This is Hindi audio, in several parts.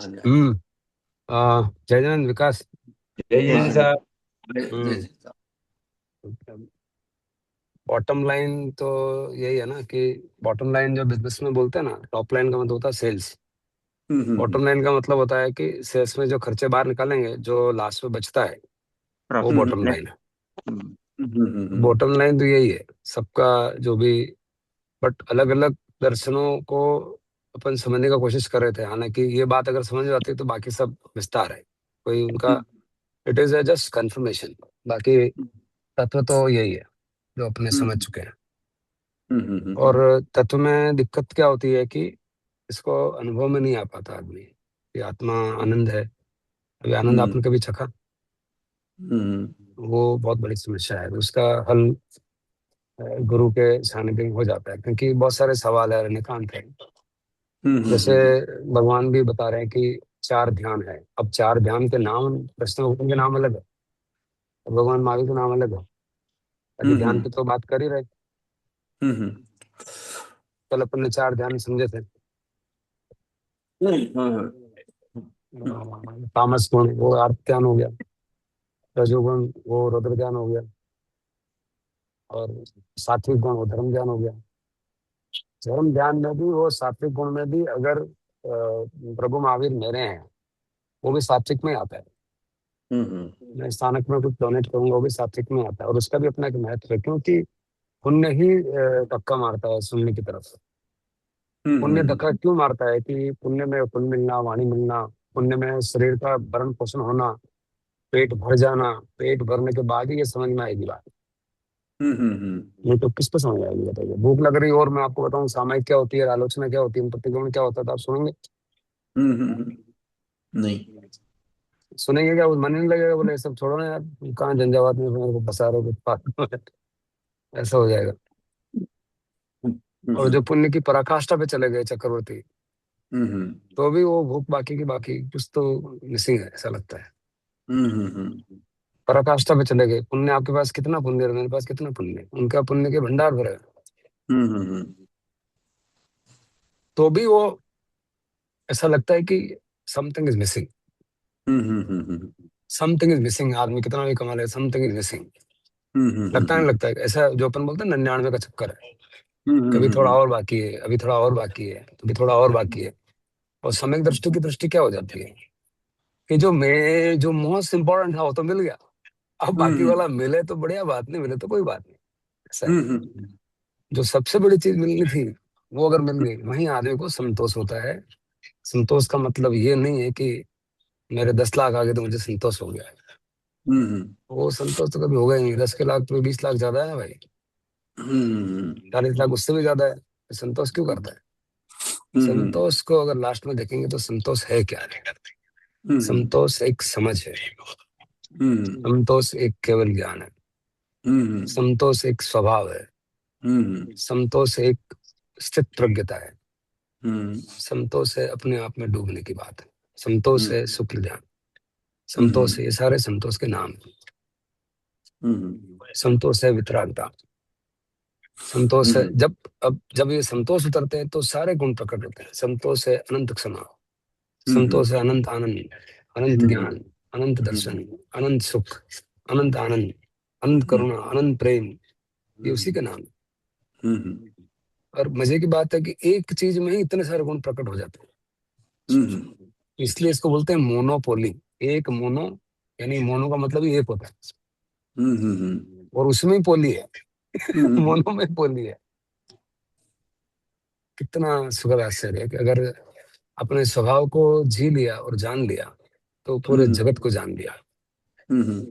हाँ जी, हाँ जी। हम्म। जय जैन विकास। जय जय हाँ। साहब। जय जय हम्म। साहब। बॉटम लाइन तो यही है ना कि बॉटम लाइन जो बिजनेस में बोलते हैं ना, टॉप लाइन का मतलब होता है सेल्स। हम्म। बॉटम लाइन का मतलब होता है कि सेल्स में जो खर्चे बाहर निकालेंगे, जो लास्ट में बचता है, वो प्रॉफिट बॉटम नेट। लाइन है। हम्म। बॉटम लाइन तो यही है सबका, जो भी। बट अलग अलग दर्शनों को अपन समझने का कोशिश कर रहे थे। हालांकि ये बात अगर समझ में आती है तो बाकी सब विस्तार है। कोई उनका it is a just confirmation. बाकी तत्व तो यही है जो अपने समझ हम्म चुके हैं। और हम्म तत्व में दिक्कत क्या होती है कि इसको अनुभव में नहीं आ पाता आदमी कि आत्मा आनंद है। अभी आनंद हम्म आपने कभी चखा? हम्म वो बहुत बड़ी समस्या है। उसका हल गुरु के सानिध्य में हो जाता है, क्योंकि बहुत सारे सवाल है, निकांत है। जैसे हम्म भगवान भी बता रहे हैं कि चार ध्यान है। अब चार ध्यान के नाम, कृष्ण के नाम अलग है और भगवान महावीर के नाम अलग है। बाकी ध्यान हम्म की तो बात कर ही रहे। हम्म कल अपन ने चार ध्यान समझे थे। हम्म तामस गुण वो आर्त ध्यान हो गया, रजोगुण वो रुद्र ध्यान हो गया, और सात्विक गुण वो धर्म ध्यान हो गया। धर्म ध्यान में भी वो सात्विक गुण में भी अगर प्रभु महावीर मेरे हैं, वो भी सात्विक में आता है। हम्म मैं स्थानक में कुछ डोनेट करूंगा, वो भी सात्विक में आता है। और उसका भी अपना एक महत्व है, क्योंकि पुण्य ही धक्का मारता है शून्य की तरफ। पुण्य हम्म धक्का क्यों मारता है कि पुण्य में फल मिलना, वाणी मिलना, पुण्य में शरीर का भरण पोषण होना, पेट भर जाना। पेट भरने के बाद ही ये समझ में आएगी बात। हम्म नहीं तो किस पे समझ आएगी बताइए? भूख लग रही है और मैं आपको बताऊं सामायिक क्या होती है, आलोचना क्या होती है, प्रतिगमन क्या होता है, तो आप सुनेंगे? नहीं। सुनेंगे क्या? मन नहीं लगेगा, बोले ये सब छोड़ो ना यार, कहाँ झंझावात में मेरे को फंसा रहे हो फालतू में। ऐसा हो जाएगा। और जो पुण्य की पराकाष्ठा पे चले गए चक्रवर्ती, हम्म तो भी वो भूख बाकी की बाकी, कुछ तो मिसिंग है ऐसा लगता है। हम्म पराकाष्ठा पे चले गए। पुण्य आपके पास कितना पुण्य है, मेरे पास कितना पुण्य है, उनका पुण्य के भंडार भरे हैं। हम्म तो भी वो ऐसा लगता है कि something is missing. Hmm something is missing. आदमी कितना भी कमा ले, समथिंग इज मिसिंग। लगता नहीं लगता है ऐसा? जो अपन बोलते हैं 99 का चक्कर है। कभी थोड़ा और बाकी है, अभी थोड़ा और बाकी है, अभी थोड़ा और बाकी है। और समय दृष्टि की दृष्टि क्या हो जाती है कि जो मोस्ट इंपॉर्टेंट था वो तो मिल गया। अब बाकी वाला मिले तो बढ़िया बात, नहीं मिले तो कोई बात नहीं। ऐसा है। जो सबसे बड़ी चीज मिलनी थी, वो अगर मिल गई, वहीं आदमी को संतोष होता है। संतोष का मतलब ये नहीं है कि मेरे 10 लाख आ गए तो मुझे संतोष हो गया है। वो संतोष तो कभी होगा ही नहीं। 10 के लाख तो 20 लाख ज्यादा है भाई। 40 लाख उससे भी ज्यादा है। तो संतोष क्यों करता है? संतोष को अगर लास्ट में देखेंगे तो संतोष है क्या है? संतोष एक समझ है। संतोष एक केवल ज्ञान है। संतोष एक स्वभाव है। संतोष एक स्थित प्रज्ञता है। संतोष है अपने आप में डूबने की बात है। संतोष है शुक्ल ध्यान। संतोष है, ये सारे संतोष के नाम हैं। संतोष है वितरागता। संतोष है जब, अब जब ये संतोष उतरते हैं तो सारे गुण प्रकट होते हैं। संतोष है अनंत क्षमा। संतोष है अनंत आनंद, अनंत ज्ञान, अनंत दर्शन, अनंत सुख, अनंत आनंद, अनंत करुणा, अनंत प्रेम। ये उसी के नाम है। और मजे की बात है कि एक चीज में ही इतने सारे गुण प्रकट हो जाते हैं। इसलिए इसको बोलते हैं मोनोपोली। एक मोनो, यानी मोनो का मतलब ही एक होता है, और उसमें ही पोली है। मोनो में पोली है। कितना सुखद आश्चर्य है कि अगर अपने स्वभाव को जी लिया और जान लिया तो पूरे जगत को जान लिया।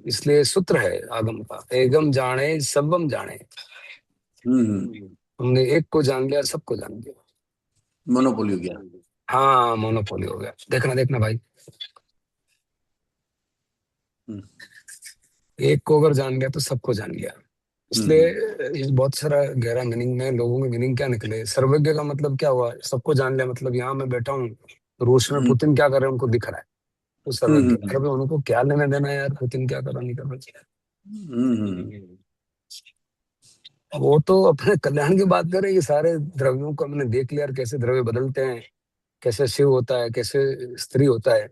इसलिए सूत्र है आगम का, एगम जाने सबम जाने। हमने एक को जान लिया, सबको जान लिया। मोनोपोली हो गया। हाँ, मोनोपोली हो गया। देखना देखना भाई, एक को अगर जान लिया तो सबको जान लिया। इसलिए इस बहुत सारा गहरा मीनिंग में लोगों के मीनिंग क्या निकले। सर्वज्ञ का मतलब क्या हुआ? सबको जान लिया मतलब यहाँ मैं बैठा हूँ, रूस में पुतिन क्या कर रहे हैं उनको दिख रहा है, तो सर्वज्ञ। अरे भाई उनको क्या लेना देना है यार, पुतिन क्या कर रहा नहीं कर रहा। वो तो अपने कल्याण की बात कर रहे हैं। ये सारे द्रव्यों को हमने देख लिया और कैसे द्रव्य बदलते हैं। कैसे शिव होता है, कैसे स्त्री होता है,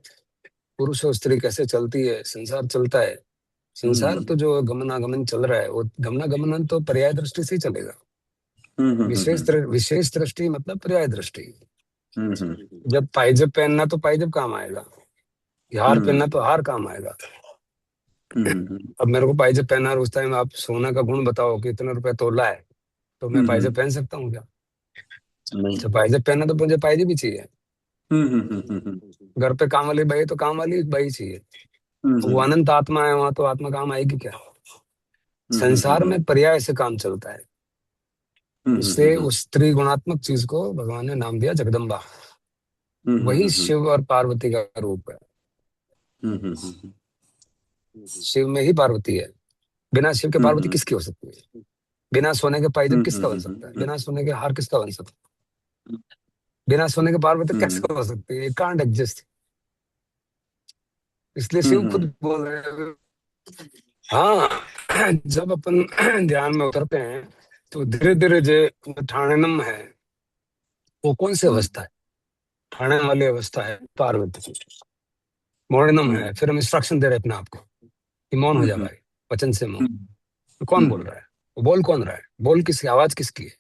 पुरुष और स्त्री कैसे चलती है, संसार चलता है। संसार तो जो गमनागमन चल रहा है, वो गमनागमन तो पर्याय दृष्टि से ही चलेगा। विशेष दृष्टि मतलब पर्याय दृष्टि। जब पाइजब पहनना तो पाइजब काम आएगा, हार पहनना तो हार काम आएगा। अब मेरे को पाइजब पहना है, उस टाइम आप सोना का गुण बताओ कि इतने रुपए तोला है, तो मैं पाइजब पहन सकता हूँ क्या? नहीं। जब पाइजब पहनना तो मुझे पाइजब ही चाहिए। घर पे काम वाली बाई तो काम वाली बाई चाहिए। वो अनंत आत्मा है, वहां तो आत्मा काम आएगी क्या? संसार में पर्याय से काम चलता है। इसलिए उस त्रिगुणात्मक चीज को भगवान ने नाम दिया जगदम्बा। वही शिव और पार्वती का रूप है। शिव में ही पार्वती है। बिना शिव के पार्वती किसकी हो सकती है? बिना सोने के पाइजब किसका बन सकता है? बिना सोने के हार किसका बन सकता है? बिना सोने के पार्वती कैसे हो सकती है? Can't exist. इसलिए शिव खुद बोल रहे हैं। हाँ, जब अपन ध्यान में उतरते हैं तो धीरे धीरे जो ठाणनम है, वो कौन सी अवस्था है? ठाणे वाली अवस्था है पार्वती की। मौनम है, फिर हम इंस्ट्रक्शन दे रहे हैं अपने आप को कि मौन हो जा भाई, वचन से मौन। तो कौन बोल रहा है? वो बोल कौन रहा है? बोल किसकी? आवाज किसकी है?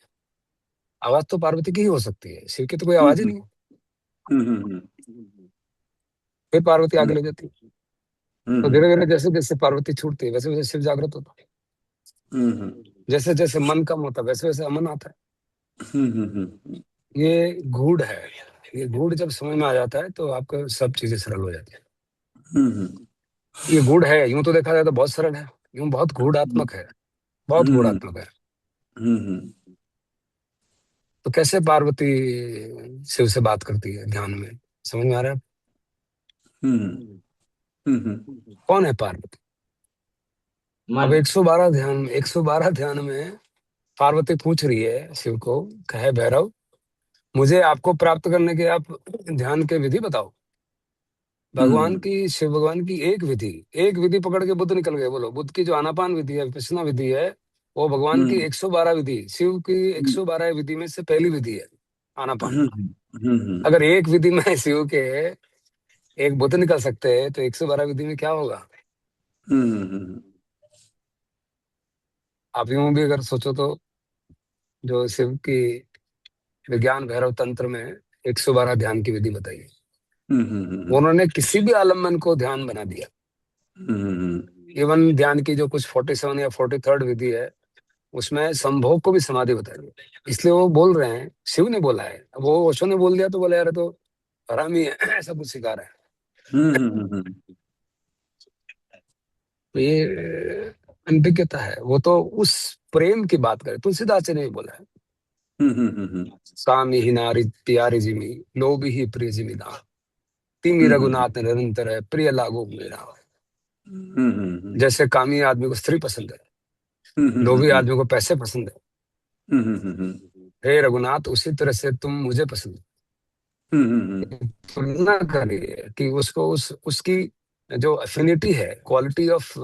आवाज तो पार्वती की ही हो सकती है, शिव की तो कोई आवाज ही नहीं है। फिर पार्वती आगे ले जाती है। तो धीरे धीरे जैसे जैसे पार्वती छूटती है, वैसे वैसे शिव जागृत होता है। जैसे जैसे मन कम होता है, वैसे वैसे अमन आता है। ये गूढ़ है। ये गूढ़ जब समझ में आ जाता है तो आपको सब चीजें सरल हो जाती है। ये गूढ़ है, यूं तो देखा जाए तो बहुत सरल है, यूं बहुत गूढ़ात्मक है, बहुत गूढ़ात्मक है। तो कैसे पार्वती शिव से बात करती है ध्यान में? समझ में आ रहा है? कौन है पार्वती? अब 112 ध्यान में पार्वती पूछ रही है शिव को, कहे भैरव, मुझे आपको प्राप्त करने के आप ध्यान के विधि बताओ। शिव भगवान की एक विधि पकड़ के बुद्ध निकल गए। बोलो, बुद्ध की जो आनापान विधि है, विपश्यना विधि है, वो भगवान की 112 विधि, शिव की 112 विधि में से पहली विधि है आनापान। अगर एक विधि में शिव के एक बुद्ध निकल सकते हैं तो 112 विधि में क्या होगा? आप यूं भी अगर सोचो तो जो शिव की विज्ञान भैरव तंत्र में 112 ध्यान की विधि बताई है, उन्होंने किसी भी आलम्बन को ध्यान बना दिया। इवन ध्यान की जो कुछ 47 या 43rd विधि है, उसमें संभोग को भी समाधि बताई है। इसलिए वो बोल रहे हैं, शिव ने बोला है। वो ओशो ने बोल दिया तो बोले यार तो हरामी है, ऐसा कुछ सिखा रहा है। तो ये अनभिज्ञता है। वो तो उस प्रेम की बात करे, तुलसीदास जी ने भी बोला है, स्वामी ही नारी प्यारी जिमी, लोभ ही प्रिय जिमीदार, तिमी रघुनाथ निरंतर है, प्रिय लागो मेरा। जैसे कामी आदमी को स्त्री पसंद है, लोभी आदमी को पैसे पसंद है, हे रघुनाथ उसी तरह से तुम मुझे पसंद। तुलना करिए कि उसको उसकी जो एफिनिटी है, क्वालिटी ऑफ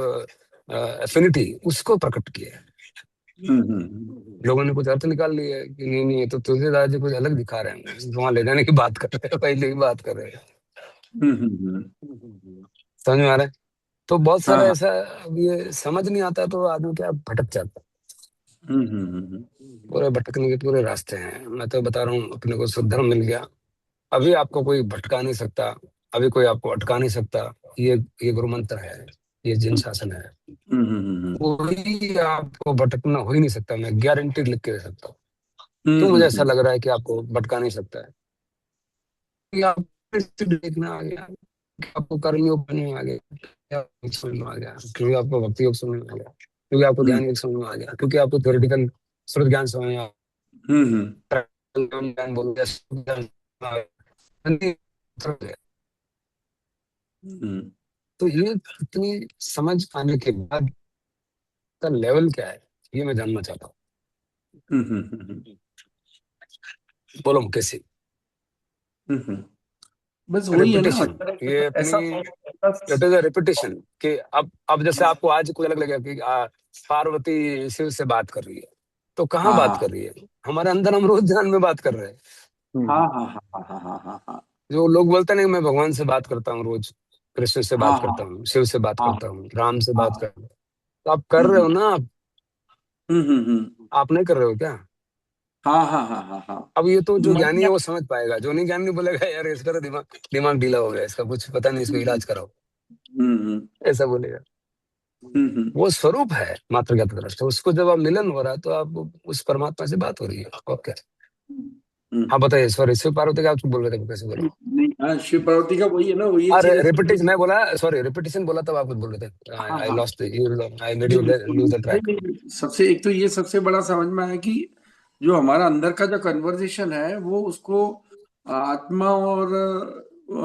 एफिनिटी, उसको प्रकट किया है। लोगों ने कुछ अर्थ निकाल लिए कि नहीं नहीं, ये तो तुलसीदास जी कुछ अलग दिखा रहे हैं, वहां ले जाने की बात कर रहे हैं, पहले की बात कर रहे हैं। समझ में आ रहा है? तो बहुत सारा ऐसा, अब ये समझ नहीं आता तो आदमी क्या भटक जाता है। पूरे भटकने के पूरे रास्ते हैं। मैं तो बता रहा हूँ, अपने को सद्धर्म मिल गया। अभी आपको कोई भटका नहीं सकता, अभी कोई आपको अटका नहीं सकता। ये गुरु मंत्र है, ये जिन शासन है। कोई आपको भटकना हो ही नहीं सकता, मैं गारंटी लिख के दे सकता हूँ। क्यों मुझे ऐसा लग रहा है कि आपको भटका नहीं सकता है? कि आपको देखना आ गया, कि आपको कर्म योग बनने आ गया, कि आपको समझ में आ गया, क्योंकि आपको भक्ति योग समझ में आ गया, क्योंकि आपको ज्ञान योग समझ में आ गया, क्योंकि आपको थ्योरेटिकल श्रुत ज्ञान समझ में आ गया, ज्ञान बोल गया, श्रुत ज्ञान समझ में आ गया। तो ये इतनी समझ आने के बाद का लेवल क्या है, ये मैं जानना चाहता हूँ। बोलो मुकेश। बस वही है ना। रिपीटेशन, ये अपनी इट इज अ रिपीटेशन कि अब जैसे आपको आज कोई अलग लगेगा कि पार्वती शिव से बात कर रही है, तो कहाँ बात कर रही है? हमारे अंदर हम रोज ध्यान में बात कर रहे हैं। हाँ हाँ हाँ हाँ हाँ हाँ हाँ हाँ जो लोग बोलते हैं ना, मैं भगवान से बात करता हूँ रोज, कृष्ण से हाँ बात हाँ करता हूँ, शिव से बात हाँ करता हूँ, राम से बात हाँ। करता हूँ। तो आप कर रहे हो हम्म ना? हम्म। आप नहीं कर रहे हो क्या? हाँ हाँ हाँ हाँ हाँ। अब ये तो जो ज्ञानी मैं है वो समझ पाएगा, जो नहीं ज्ञानी बोलेगा यार इसका तो दिमाग दिमाग ढीला हो गया, इसका कुछ पता नहीं, इसको इलाज कराओ, हम्म ऐसा बोलेगा। हम्म। वो स्वरूप है मात्र ज्ञात दृष्टा, उसको जब आप मिलन हो रहा है तो आप उस परमात्मा से बात हो रही है। ओके। हाँ हम्म। बताइए, सॉरी, शिव पार्वती का आप कुछ बोल रहे थे, कैसे बोला? नहीं, हाँ, शिव पार्वती का वही है ना, वो ये अरे चीज ऐसी। रिपीटेशन, मैं बोला सॉरी, रिपीटेशन बोला तब आप कुछ बोल रहे थे, हाँ आई हाँ। लॉस्ट यू, आई मेड नहीं यू बिल्कुल लूज द नहीं ट्रैक। नहीं, सबसे एक तो ये सबसे बड़ा समझ में आया कि जो हमारा अंदर का जो कन्वर्जेशन है वो उसको आत्मा और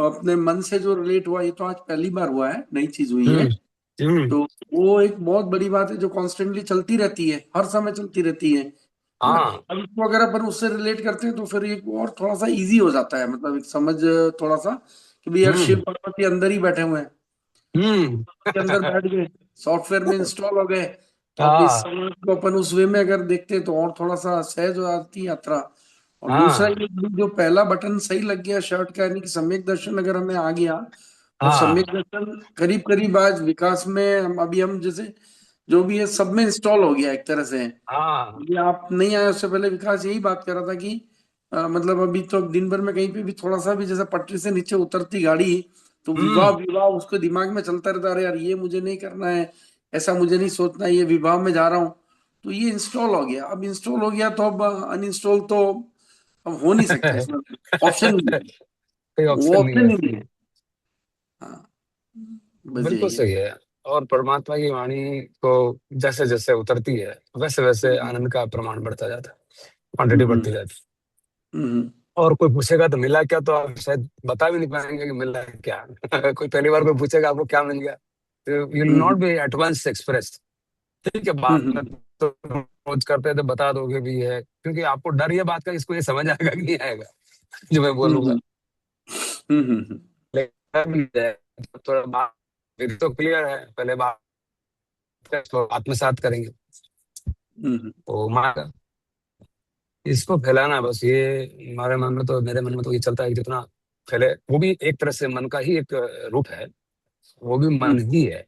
अपने मन से जो रिलेट हुआ, ये तो आज पहली बार हुआ है, नई चीज हुई है। हम्म हम्म। तो वो एक बहुत बड़ी बात है जो कॉन्स्टेंटली चलती रहती है, हर समय चलती रहती है ना। हाँ। अब इसको अगर अपन उससे रिलेट करते हैं तो फिर एक और थोड़ा सा इजी हो जाता है, मतलब एक समझ थोड़ा सा कि भाई यार शिव हम्म पार्वती अंदर ही बैठे हुए हैं, हम्म। के अंदर बैठ गए, सॉफ्टवेयर में इंस्टॉल हो गए। तो अब इस हाँ समय को अपन उस वे में अगर देखते हैं तो और थोड़ा सा सहज हो जाती है यात्रा। और दूसरा हाँ ये जो पहला बटन सही लग गया शर्ट का, यानी कि सम्यक दर्शन अगर हमें आ गया, और हाँ। सम्यक दर्शन करीब करीब आज विकास में अभी हम जैसे जो भी है सब में इंस्टॉल हो गया एक तरह से। हाँ। ये आप नहीं आए उससे पहले विकास यही बात कर रहा था कि मतलब अभी तो दिन भर में कहीं पे भी थोड़ा सा भी जैसे पटरी से नीचे उतरती गाड़ी, तो विवाह हम्म। विवाह उसको दिमाग में चलता रहता है, अरे यार ये मुझे नहीं करना है, ऐसा मुझे नहीं सोचना है, ये विवाह में जा रहा हूँ। तो ये इंस्टॉल हो गया, अब इंस्टॉल हो गया तो अब अनइंस्टॉल तो अब हो नहीं सकता, इसमें ऑप्शन नहीं है। कोई वो ऑप्शन नहीं ऑप्शन है ही नहीं इसमें। है। हाँ, बस बिल्कुल यही है। सही है। और परमात्मा की वाणी को जैसे जैसे उतरती है वैसे वैसे हम्म आनंद का प्रमाण बढ़ता जाता है, क्वांटिटी हम्म बढ़ती जाती हम्म है। और कोई पूछेगा तो मिला क्या, तो आप शायद बता भी नहीं पाएंगे कि मिला है क्या। कोई पहली बार कोई पूछेगा आपको क्या मिल गया, तो you will not hmm be at once express. ठीक है, बाद में हम्म तो रोज करते हैं तो बता दोगे भी है, क्योंकि आपको डर ये बात का इसको ये समझ आएगा कि नहीं आएगा जो मैं हम्म बोलूंगा। हम्म हम्म लेकिन अगर मिल जाए तो थोड़ा बात फिर तो क्लियर है, पहले बात तो आत्मसात करेंगे हम्म तो मार इसको फैलाना है बस। ये हमारे मन में तो, मेरे मन में तो ये चलता है कि जितना फैले, वो भी एक तरह से मन का ही एक रूप है, वो भी मन हम्म ही है।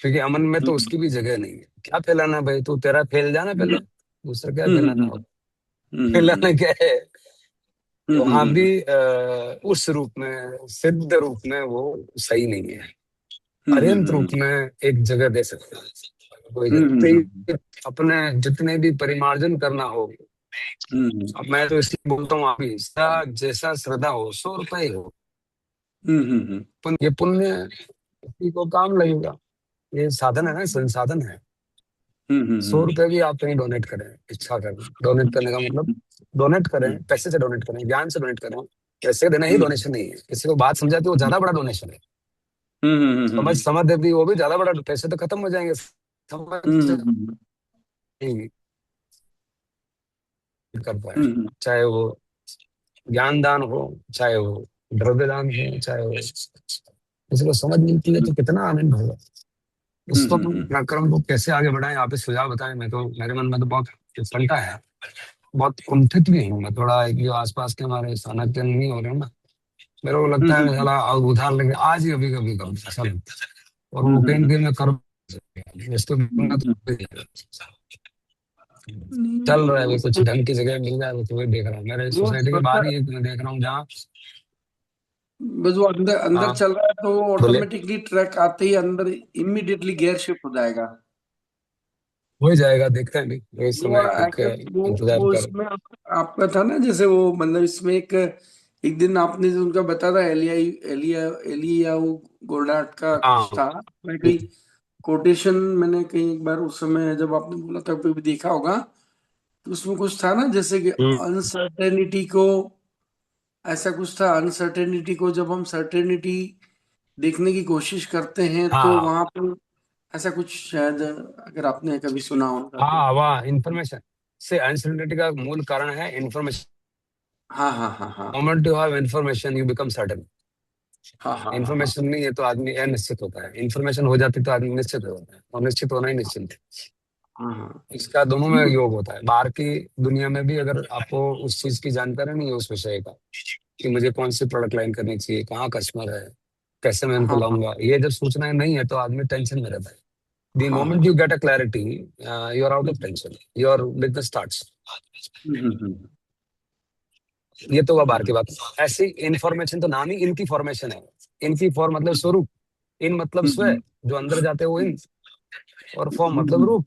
क्योंकि अमन में तो हम्म उसकी भी जगह नहीं है। क्या फैलाना भाई, तू तेरा फैल जाना पहले, दूसरा क्या हम्म फैलाना हम्म हो। हम्म फैलाना क्या है, वहां भी हम्म उस रूप में, सिद्ध रूप में वो सही नहीं है। अर्यंत हम्म रूप में एक जगह दे सकते हैं, कोई जगह हम्म तो अपने जितने भी परिमार्जन करना हो। अब मैं तो इसलिए बोलता हूँ, आप इसका जैसा श्रद्धा हो, 100 रुपए हो, ये पुण्य किसी को काम लगेगा। ये साधन है ना, संसाधन है। 100 रुपए भी आप कहीं डोनेट करें, इच्छा करें, डोनेट करने का मतलब डोनेट करें, पैसे से डोनेट करें, ज्ञान से डोनेट करें। पैसे देना ही डोनेशन नहीं है, किसी को बात समझाते वो ज्यादा बड़ा डोनेशन है। समझ समझ देती वो भी ज्यादा बड़ा, पैसे तो खत्म हो जाएंगे, समझ नहीं कर पाए। चाहे वो ज्ञान दान हो, चाहे वो द्रव्य दान हो, चाहे वो किसी को समझ मिलती है तो कितना आनंद होगा। उसको प्रक्रम को कैसे आगे बढ़ाएं, आप ही सुझाव बताएं। मैं तो, मेरे मन में तो बहुत उत्कंठा है, बहुत कुंठित भी हूँ मैं थोड़ा। एक जो आसपास के हमारे चाणक्य नहीं हो रहे हैं ना, मेरे को लगता है साला और उधार लेके आज ही कभी कभी करूँ ऐसा लगता है। और वो कहीं ना कहीं मैं कर इसको मैं तो चल रहा है, वो कुछ ढंग की जगह मिल जाए तो वही देख रहा हूँ। मेरे वो सोसाइटी के सोचा, बाहर ही एक मैं देख रहा हूँ जहाँ। बस वो अंदर अंदर हाँ चल रहा है तो बोले, ऑटोमेटिकली ट्रैक आते ही अंदर इमीडिएटली गियर शिफ्ट हो जाएगा। हो ही जाएगा, देखते हैं भी वही वो समय एक इंतजार वो कर। इसमें आपका था ना, जैसे वो मतलब इसमें एक एक दिन आपने जो उनका बताया था, एलिया गोडार्ट का कुछ हाँ था। मैं कहीं कोटेशन मैंने कहीं एक बार उस समय जब आपने बोला था कोई भी देखा होगा, तो उसमें कुछ था ना जैसे कि हम्म, अनसर्टेनिटी को, ऐसा कुछ था, अनसर्टेनिटी को जब हम सर्टेनिटी देखने की कोशिश करते हैं तो हाँ वहां पर ऐसा कुछ शायद, अगर आपने कभी सुना होगा तो। हाँ, वाह, इंफॉर्मेशन से अनसर्टेनिटी का मूल कारण है इंफॉर्मेशन। हाँ हाँ हाँ हाँ moment you have information you become certain. हाँ हाँ हाँ हाँ। इंफॉर्मेशन नहीं है तो आदमी अनिश्चित होता है, इंफॉर्मेशन हो जाती तो आदमी निश्चित हो जाता है, और निश्चित होना ही निश्चिंत है। इसका दोनों में हम्म, योग होता है। बाहर की दुनिया में भी अगर आपको उस चीज की जानकारी नहीं है, उस विषय का, कि मुझे कौन सी प्रोडक्ट लाइन करनी चाहिए, कहाँ कस्टमर है, कैसे मैं इनको हाँ हाँ लाऊंगा, ये जब सूचनाएं नहीं है तो आदमी टेंशन में रहता है। द हाँ मोमेंट हाँ you get a clarity, you are out of tension, your business starts. Hmm, ये तो हुआ बाहर की हम्म, बात। ऐसी इन्फॉर्मेशन तो नाम ही इनकी फॉर्मेशन है। इनकी फॉर्म मतलब स्वरूप, इन मतलब हम्म, स्वयं, जो अंदर जाते हैं वो इन, और फॉर्म मतलब हम्म, रूप।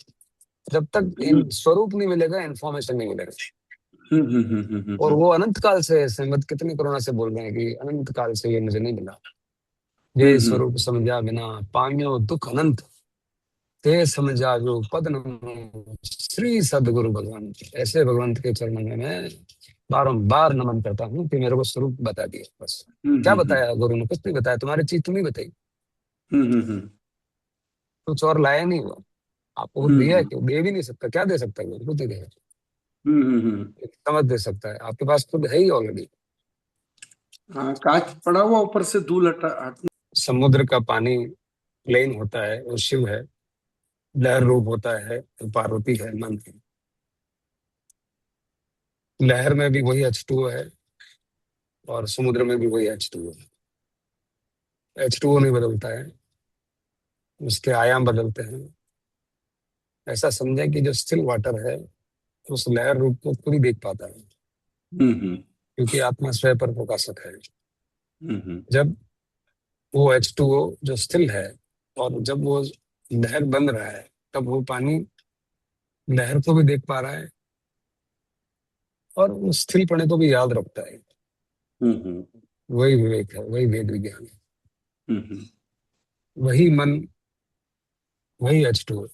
जब तक इन स्वरूप नहीं मिलेगा, इन्फॉर्मेशन नहीं मिलेगा। और वो अनंत काल से ऐसे, मत कितने कोरोना से बोल रहे हैं कि अनंत काल से ये मुझे नहीं मिला। ये स्वरूप समझा बिना पाम्यो दुख अनंत, ते समझा जो पद नमो श्री सदगुरु भगवान। ऐसे भगवंत के चरणों में मैं बारंबार नमन करता हूँ कि मेरे को स्वरूप बता दिया बस। क्या बताया गुरु ने? कुछ नहीं बताया, तुम्हारी चीज तुम ही बताई, कुछ और लाया नहीं हुआ। आपको कुछ दिया है? क्यों दे भी नहीं सकता, क्या दे सकता है? कुछ नहीं देगा। एक समझ दे सकता है, आपके पास खुद है ही ऑलरेडी। हाँ, कांच पड़ा हुआ ऊपर से धूल हटने। समुद्र का पानी प्लेन होता है, वो शिव है। लहर रूप होता है तो पार्वती है, मन है। लहर में भी वही H2O है, और समुद्र में भी वही H2O है। H2O नहीं बदलता है, उसके आयाम बदलते हैं। ऐसा समझें कि जो स्टिल वाटर है, उस लहर रूप को खुद ही देख पाता है, क्योंकि आत्मा स्वयं पर प्रकाशक है। जब वो H2O जो स्टिल है, और जब वो लहर बन रहा है, तब वो पानी लहर को भी देख पा रहा है, और उस स्थिर पने को भी याद रखता है। वही विवेक है, वही वेद विज्ञान है, वही मन, वही H2O।